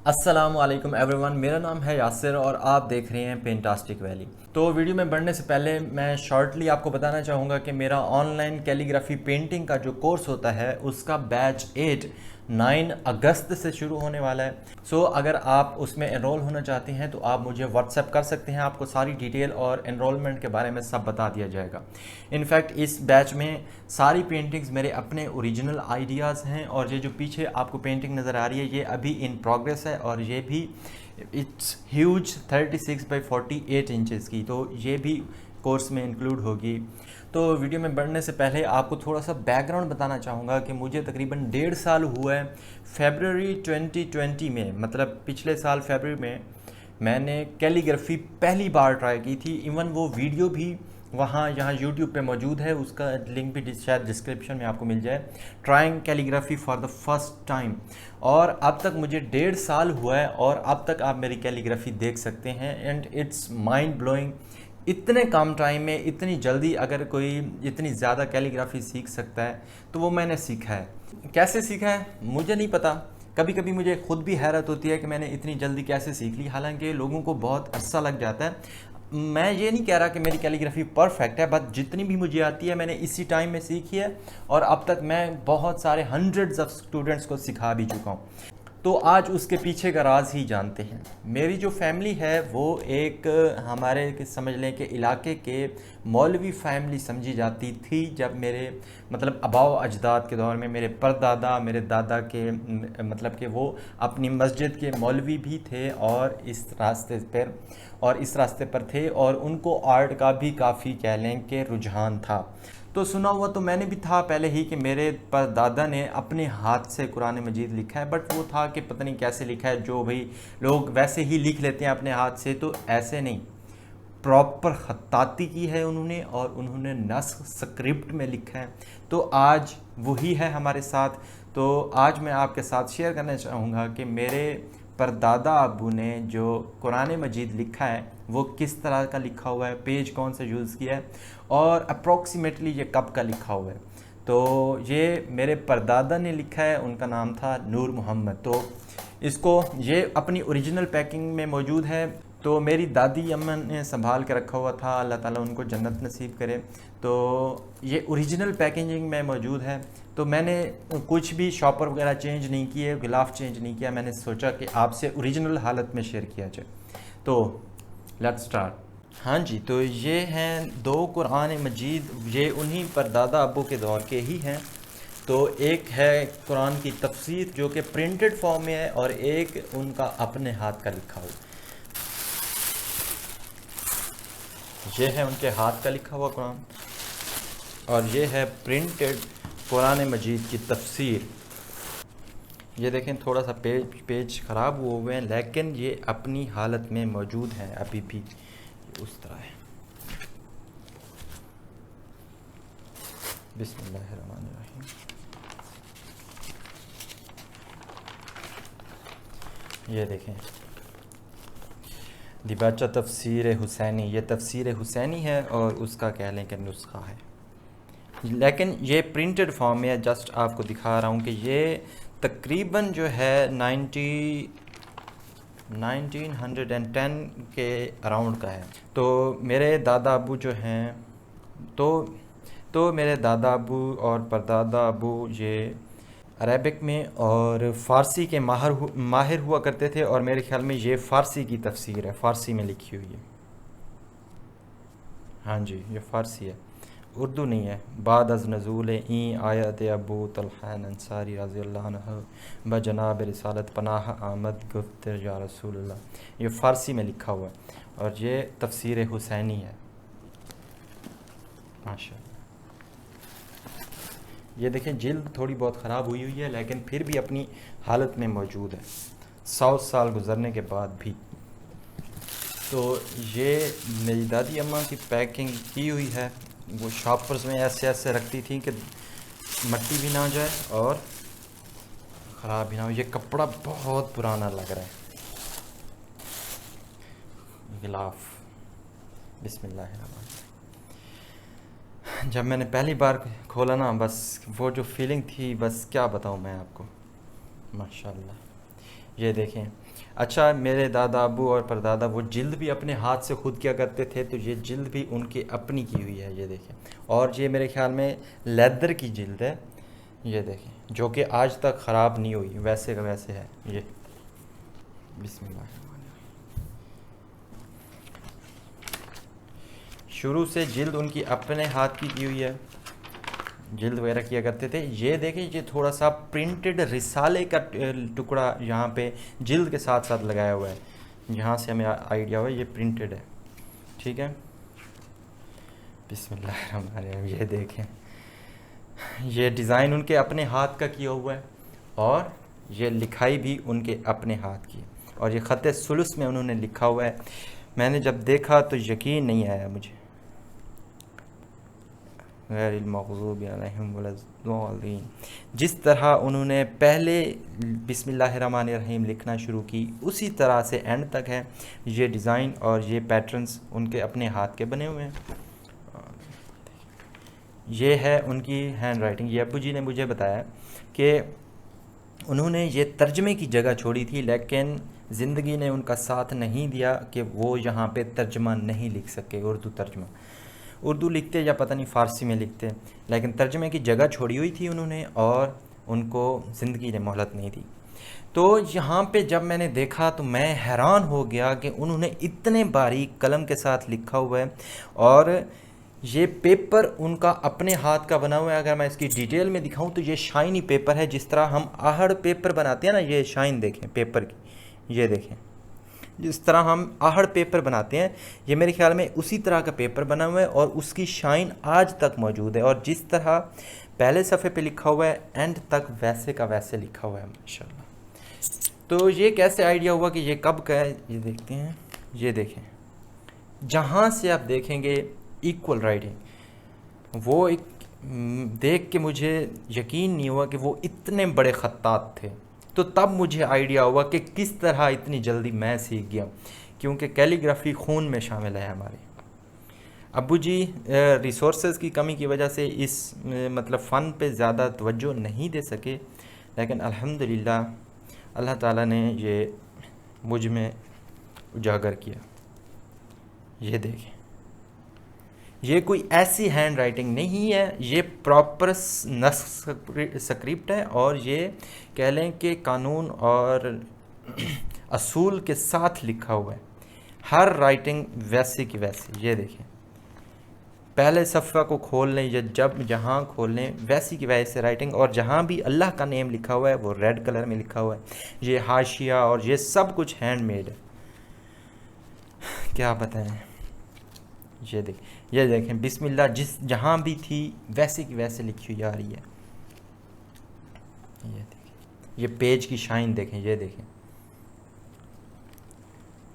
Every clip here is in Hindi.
अस्सलाम वालेकुम एवरीवन, मेरा नाम है यासिर और आप देख रहे हैं पेंटास्टिक वैली। तो वीडियो में बढ़ने से पहले मैं शॉर्टली आपको बताना चाहूँगा कि मेरा ऑनलाइन कैलीग्राफी पेंटिंग का जो कोर्स होता है उसका बैच 8 9 अगस्त से शुरू होने वाला है। सो अगर आप उसमें एनरोल होना चाहते हैं तो आप मुझे व्हाट्सएप कर सकते हैं, आपको सारी डिटेल और एनरोलमेंट के बारे में सब बता दिया जाएगा। इनफैक्ट इस बैच में सारी पेंटिंग्स मेरे अपने ओरिजिनल आइडियाज़ हैं और ये जो पीछे आपको पेंटिंग नज़र आ रही है ये अभी इन प्रोग्रेस है और ये भी इट्स ह्यूज 36 बाई 48 इंचज़ की, तो ये भी कोर्स में इंक्लूड होगी। तो वीडियो में बढ़ने से पहले आपको थोड़ा सा बैकग्राउंड बताना चाहूँगा कि मुझे तकरीबन 1.5 साल हुआ है। फरवरी 2020 में, मतलब पिछले साल फरवरी में मैंने कैलीग्राफी पहली बार ट्राई की थी। इवन वो वीडियो भी वहाँ यहाँ यूट्यूब पे मौजूद है, उसका लिंक भी शायद डिस्क्रिप्शन में आपको मिल जाए। Trying calligraphy for the first time, और अब तक मुझे 1.5 साल हुआ है और अब तक आप मेरी कैलीग्राफी देख सकते हैं एंड इट्स माइंड ब्लोइंग। इतने कम टाइम में इतनी जल्दी अगर कोई इतनी ज़्यादा कैलीग्राफी सीख सकता है तो वो मैंने सीखा है। कैसे सीखा है मुझे नहीं पता, कभी कभी मुझे खुद भी हैरत होती है कि मैंने इतनी जल्दी कैसे सीख ली, हालांकि लोगों को बहुत अरसा लग जाता है। मैं ये नहीं कह रहा कि मेरी कैलीग्राफी परफेक्ट है, बट जितनी भी मुझे आती है मैंने इसी टाइम में सीखी है और अब तक मैं बहुत सारे हंड्रेड्स ऑफ स्टूडेंट्स को सिखा भी चुका हूँ। तो आज उसके पीछे का राज ही जानते हैं। मेरी जो फैमिली है वो एक हमारे समझ लें कि इलाके के मौलवी फैमिली समझी जाती थी। जब मेरे मतलब आबाओ अजदाद के दौर में मेरे परदादा मेरे दादा के मतलब कि वो अपनी मस्जिद के मौलवी भी थे और इस रास्ते पर थे और उनको आर्ट का भी काफ़ी कह लें कि रुझान था। तो सुना हुआ तो मैंने भी था पहले ही कि मेरे परदादा ने अपने हाथ से कुरान मजीद लिखा है, बट वो था कि पता नहीं कैसे लिखा है, जो भाई लोग वैसे ही लिख लेते हैं अपने हाथ से, तो ऐसे नहीं, प्रॉपर खत्ताती की है उन्होंने और उन्होंने नस्ख स्क्रिप्ट में लिखा है। तो आज वही है हमारे साथ। तो आज मैं आपके साथ शेयर करना चाहूँगा कि मेरे परदादा अबू ने जो कुरान मजीद लिखा है वो किस तरह का लिखा हुआ है, पेज कौन सा यूज़ किया है और अप्रॉक्सीमेटली ये कब का लिखा हुआ है। तो ये मेरे परदादा ने लिखा है, उनका नाम था नूर मोहम्मद। तो इसको ये अपनी ओरिजिनल पैकिंग में मौजूद है। तो मेरी दादी अम्मा ने संभाल के रखा हुआ था, अल्लाह ताला उनको जन्नत नसीब करे। तो ये ओरिजिनल पैकेजिंग में मौजूद है। तो मैंने कुछ भी शॉपर वगैरह चेंज नहीं किए, गिलाफ चेंज नहीं किया, मैंने सोचा कि आपसे ओरिजिनल हालत में शेयर किया जाए। तो लेट्स स्टार्ट। हाँ जी, तो ये हैं 2 कुरान मजीद, ये उन्हीं परदादा अब्बू के दौर के ही हैं। तो एक है कुरान की तफसीर जो कि प्रिंटेड फॉर्म में है और एक उनका अपने हाथ का लिखा हुआ। ये है उनके हाथ का लिखा हुआ कुरान और ये है प्रिंटेड कुरान मजीद की तफसीर। ये देखें, थोड़ा सा पेज ख़राब हुए हैं लेकिन ये अपनी हालत में मौजूद हैं अभी भी, उस तरह है। बिस्मिल्लाहिर्रहमानिर्रहीम। ये देखें, दिबाचा तफसीर हुसैनी, ये तफसीर हुसैनी है और उसका कह लें कि नुस्खा है, लेकिन ये प्रिंटेड फॉर्म में है। जस्ट आपको दिखा रहा हूँ कि ये तकरीबन जो है 1910 के अराउंड का है। तो मेरे दादा अबू जो हैं तो मेरे दादा अबू और परदादा अबू ये अरेबिक में और फ़ारसी के माहिर हुआ करते थे और मेरे ख्याल में ये फ़ारसी की तफसीर है, फ़ारसी में लिखी हुई है। हाँ जी, ये फ़ारसी है, उर्दू नहीं है। बाद अज़ नज़ूल ई आयत अबू तलहान अंसारी रज़ियल्लाहु अन्हु बजनाब रिसालत पनाह आमद गुफ्त या रसूलुल्लाह, ये फ़ारसी में लिखा हुआ है और ये तफसीर हुसैनी है। माशाअल्लाह। ये देखें, जिल्द थोड़ी बहुत ख़राब हुई है लेकिन फिर भी अपनी हालत में मौजूद है 100 साल गुज़रने के बाद भी। तो ये मेरी दादी अम्मा की पैकिंग की हुई है, वो शॉपर्स में ऐसे ऐसे रखती थी कि मट्टी भी ना जाए और ख़राब भी ना हो। ये कपड़ा बहुत पुराना लग रहा है, गिलाफ। बिस्मिल्लाहिर्रहमानिर्रहीम। जब मैंने पहली बार खोला ना, बस वो जो फीलिंग थी, बस क्या बताऊँ मैं आपको। माशाल्लाह। ये देखें, अच्छा, मेरे दादा अबू और परदादा वो जिल्द भी अपने हाथ से खुद किया करते थे, तो ये जिल्द भी उनकी अपनी की हुई है, ये देखें। और ये मेरे ख्याल में लेदर की जिल्द है, ये देखें, जो कि आज तक ख़राब नहीं हुई, वैसे का वैसे है ये। बिस्मिल्लाह। शुरू से जिल्द उनकी अपने हाथ की हुई है, जिल्द वगैरह किया करते थे। ये देखें, ये थोड़ा सा प्रिंटेड रिसाले का टुकड़ा यहाँ पे जिल्द के साथ साथ लगाया हुआ है, यहाँ से हमें आइडिया हुआ ये प्रिंटेड है, ठीक है। बिस्मिल्लाहिर्रहमानिर्रहीम। ये देखें, ये डिज़ाइन उनके अपने हाथ का किया हुआ है और ये लिखाई भी उनके अपने हाथ की, और ये ख़त सुलुस में उन्होंने लिखा हुआ है। मैंने जब देखा तो यकीन नहीं आया मुझे। गैरिल मग़ज़ूबि अलैहिम वलद्दॉलीन। जिस तरह उन्होंने पहले बिस्मिल्लाहिर्रहमानिर्रहीम लिखना शुरू की, उसी तरह से एंड तक है ये डिज़ाइन, और ये पैटर्न्स उनके अपने हाथ के बने हुए हैं। ये है उनकी हैंड राइटिंग। ये अब्बू जी ने मुझे बताया कि उन्होंने ये तर्जमे की जगह छोड़ी थी, लेकिन ज़िंदगी ने उनका साथ नहीं दिया कि वो यहाँ पे तर्जमा नहीं लिख सके, उर्दू तर्जमा। उर्दू लिखते या पता नहीं फ़ारसी में लिखते, लेकिन तर्जमे की जगह छोड़ी हुई थी उन्होंने, और उनको ज़िंदगी ने मोहलत नहीं दी। तो यहाँ पे जब मैंने देखा तो मैं हैरान हो गया कि उन्होंने इतने बारीक कलम के साथ लिखा हुआ है, और ये पेपर उनका अपने हाथ का बना हुआ है। अगर मैं इसकी डिटेल में दिखाऊं तो ये शाइनी पेपर है, जिस तरह हम आहड़ पेपर बनाते हैं ना, ये शाइन देखें पेपर की, ये देखें, जिस तरह हम आहड़ पेपर बनाते हैं, ये मेरे ख्याल में उसी तरह का पेपर बना हुआ है, और उसकी शाइन आज तक मौजूद है। और जिस तरह पहले सफ़े पे लिखा हुआ है, एंड तक वैसे का वैसे लिखा हुआ है माशाल्लाह। तो ये कैसे आइडिया हुआ कि ये कब का है, ये देखते हैं। ये देखें, जहाँ से आप देखेंगे इक्वल राइटिंग, वो एक देख के मुझे यकीन नहीं हुआ कि वो इतने बड़े ख़त्तात थे। तो तब मुझे आइडिया हुआ कि किस तरह इतनी जल्दी मैं सीख गया, क्योंकि कैलीग्राफी खून में शामिल है हमारे। अब्बू जी रिसोर्सेज की कमी की वजह से इस मतलब फ़न पे ज़्यादा तवज्जो नहीं दे सके, लेकिन अल्हम्दुलिल्लाह अल्लाह ताला ने ये मुझ में उजागर किया। ये देखें, ये कोई ऐसी हैंड राइटिंग नहीं है, ये प्रॉपर स्क्रिप्ट है, और ये कह लें कि कानून और असूल के साथ लिखा हुआ है। हर राइटिंग वैसे की वैसे। ये देखें, पहले सफ़ा को खोल लें या जब जहाँ खोल लें, वैसी की वैसे राइटिंग, और जहाँ भी अल्लाह का नेम लिखा हुआ है वो रेड कलर में लिखा हुआ है। ये हाशिया और ये सब कुछ हैंडमेड है, क्या बताएं। ये देखें बिस्मिल्लाह, जिस जहाँ भी थी वैसे की वैसे लिखी हुई आ रही है। ये देखें, ये पेज की शाइन देखें, ये देखें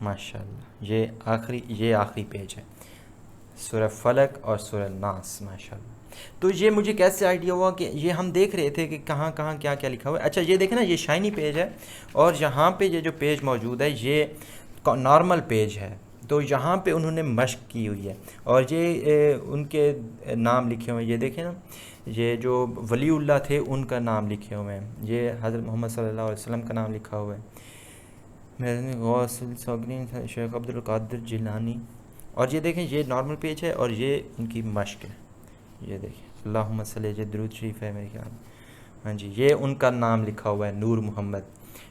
माशाल्लाह। ये आखिरी पेज है, सूरह फलक और सूरह नास माशाल्लाह। तो ये मुझे कैसे आइडिया हुआ कि ये हम देख रहे थे कि कहाँ कहाँ क्या क्या लिखा हुआ है। अच्छा, ये देखें ना, ये शाइनी पेज है, और यहाँ पे ये जो पेज मौजूद है ये नॉर्मल पेज है। तो यहाँ पे उन्होंने मश्क की हुई है, और ये उनके नाम लिखे हुए हैं। ये देखें ना, ये जो वलीउल्लाह थे उनका नाम लिखे हुए हैं। ये हज़रत मोहम्मद सल्लल्लाहु अलैहि वसल्लम का नाम लिखा हुआ है, शेख अब्दुल कादिर जिलानी। और ये देखें, ये नॉर्मल पेज है, और ये उनकी मश्क है। ये देखें, अल्लाहुम्मा सल्ली, ये दुरूद शरीफ है मेरे ख्याल में। हाँ जी, ये उनका नाम लिखा हुआ है, नूर मोहम्मद।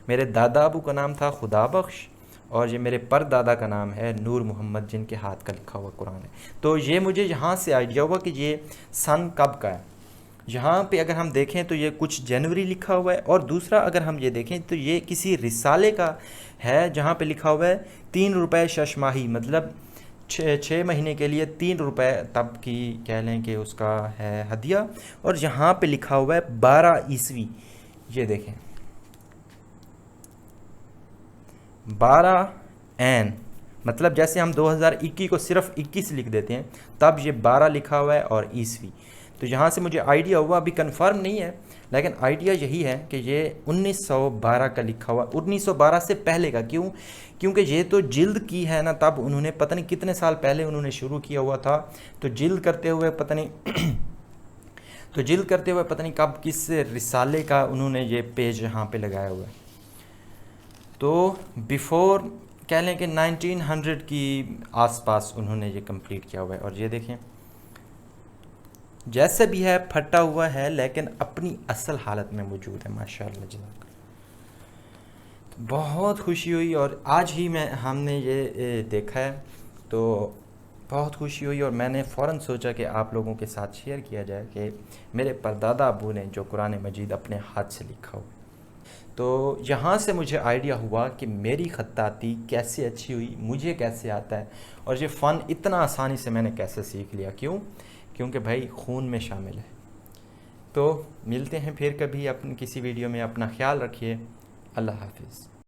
मेरे दादा अबू का नाम था खुदा बख्श, और ये मेरे परदादा का नाम है नूर मोहम्मद, जिनके हाथ का लिखा हुआ कुरान है। तो ये मुझे यहाँ से आइडिया हुआ कि ये सन कब का है। यहाँ पे अगर हम देखें तो ये कुछ जनवरी लिखा हुआ है, और दूसरा अगर हम ये देखें तो ये किसी रिसाले का है, जहाँ पे लिखा हुआ है 3 रुपये शशमाही, मतलब 6 महीने के लिए 3 रुपये तब की कह लें कि उसका है हदिया। और यहाँ पे लिखा हुआ है 12 ईस्वी। ये देखें, 12 एन, मतलब जैसे हम 2021 को सिर्फ 21 लिख देते हैं, तब ये 12 लिखा हुआ है और ईस्वी। तो यहाँ से मुझे आइडिया हुआ, अभी कंफर्म नहीं है, लेकिन आइडिया यही है कि ये 1912 का लिखा हुआ, 1912 से पहले का। क्यों? क्योंकि ये तो जिल्द की है ना, तब उन्होंने पता नहीं कितने साल पहले उन्होंने शुरू किया हुआ था। तो जिल्द करते हुए पता नहीं कब किस रिसाले का उन्होंने ये पेज यहाँ पे लगाया हुआ है। तो बिफ़ोर कह लें कि 1900 की आसपास उन्होंने ये कंप्लीट किया हुआ है। और ये देखें जैसे भी है फटा हुआ है लेकिन अपनी असल हालत में मौजूद है, माशाल्लाह जनाब। बहुत खुशी हुई और आज ही हमने ये देखा है तो बहुत खुशी हुई और मैंने फ़ौरन सोचा कि आप लोगों के साथ शेयर किया जाए कि मेरे परदादा अबू ने जो कुरान मजीद अपने हाथ से लिखा हो। तो यहाँ से मुझे आइडिया हुआ कि मेरी ख़त्ताती कैसे अच्छी हुई, मुझे कैसे आता है और ये फ़न इतना आसानी से मैंने कैसे सीख लिया। क्यों? क्योंकि भाई खून में शामिल है। तो मिलते हैं फिर कभी अपनी किसी वीडियो में। अपना ख्याल रखिए। अल्लाह हाफिज़।